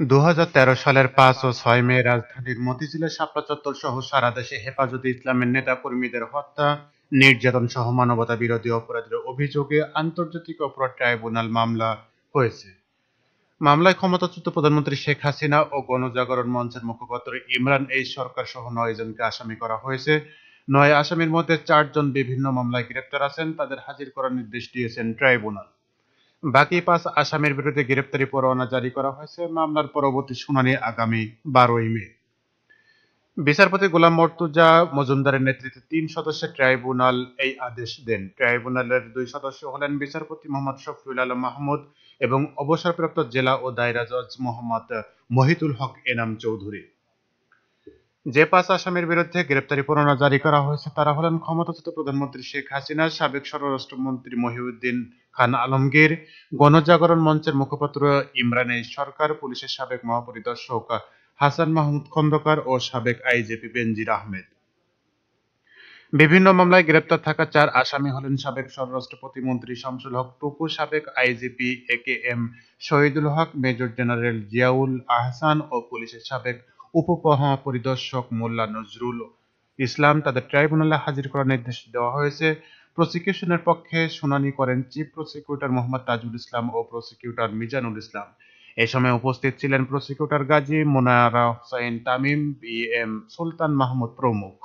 2013 সালের 5 ও 6 মে রাজধানীর মতিঝিলের শাপলা চত্বর সহ সারা দেশে হেফাজতে ইসলামের নেতাকর্মীদের হত্যা, নির্যাতন সহ মানবতা বিরোধী অপরাধের অভিযোগে আন্তর্জাতিক অপরাধ ট্রাইব্যুনাল মামলা হয়েছে। মামলায় ক্ষমতাচ্যুত প্রধানমন্ত্রী শেখ হাসিনা ও গণজাগরণ মঞ্চের মুখপাত্র ইমরান সরকার সহ 9 জনকে আসামি করা হয়েছে। 9 আসামির মধ্যে 4 জন বিভিন্ন মামলায় গ্রেপ্তার আছেন, তাদের হাজির করার নির্দেশ দিয়েছেন ট্রাইব্যুনাল। বাকি 5 আসামির বিরুদ্ধে গ্রেপ্তারি পরোয়ানা জারি করা হয়েছে। মামলার পরবর্তী শুনানি আগামী 12ই মে। বিচারপতি গোলাম মর্তুজা মজুমদারের নেতৃত্বে 3 সদস্যের ট্রাইব্যুনাল এই আদেশ দেন। ট্রাইব্যুনালের 2 সদস্য হলেন বিচারপতি মোহাম্মদ শফিউল আলম মাহমুদ এবং অবসরপ্রাপ্ত জেলা ও দায়রা জজ মোহাম্মদ মহিতুল হক এনাম চৌধুরী। যে 5 আসামির বিরুদ্ধে গ্রেপ্তারি পরোয়ানা জারি করা হয়েছে তারা হলেন ক্ষমতাচ্যুত প্রধানমন্ত্রী শেখ হাসিনা, সাবেক স্বরাষ্ট্রমন্ত্রী মহিউদ্দিন খান আলমগীর, গণজাগরণ মঞ্চের মুখপাত্র ইমরান সরকার, পুলিশের সাবেক মহাপরিদর্শক হাসান মাহমুদ খন্দকার ও সাবেক আইজিপি বেনজির আহমেদ। বিভিন্ন মামলায় গ্রেপ্তার থাকা 4 আসামি হলেন সাবেক স্বরাষ্ট্র প্রতিমন্ত্রী শামসুল হক টুকু, সাবেক আইজিপি একেএম শহীদুল হক, মেজর জেনারেল জিয়াউল আহসান ও পুলিশের সাবেক উপমহাপরিদর্শক মোল্লা নজরুল ইসলাম। তাদের ট্রাইব্যুনালে হাজির করার নির্দেশ দেওয়া হয়েছে। প্রসিকিউশনের পক্ষে শুনানি করেন চিফ প্রসিকিউটর মোহাম্মদ তাজুল ইসলাম ও প্রসিকিউটর মিজানুল ইসলাম। এ সময় উপস্থিত ছিলেন প্রসিকিউটর গাজী মোনায়েরা হোসাইন তামিম, বিএম সুলতান মাহমুদ প্রমুখ।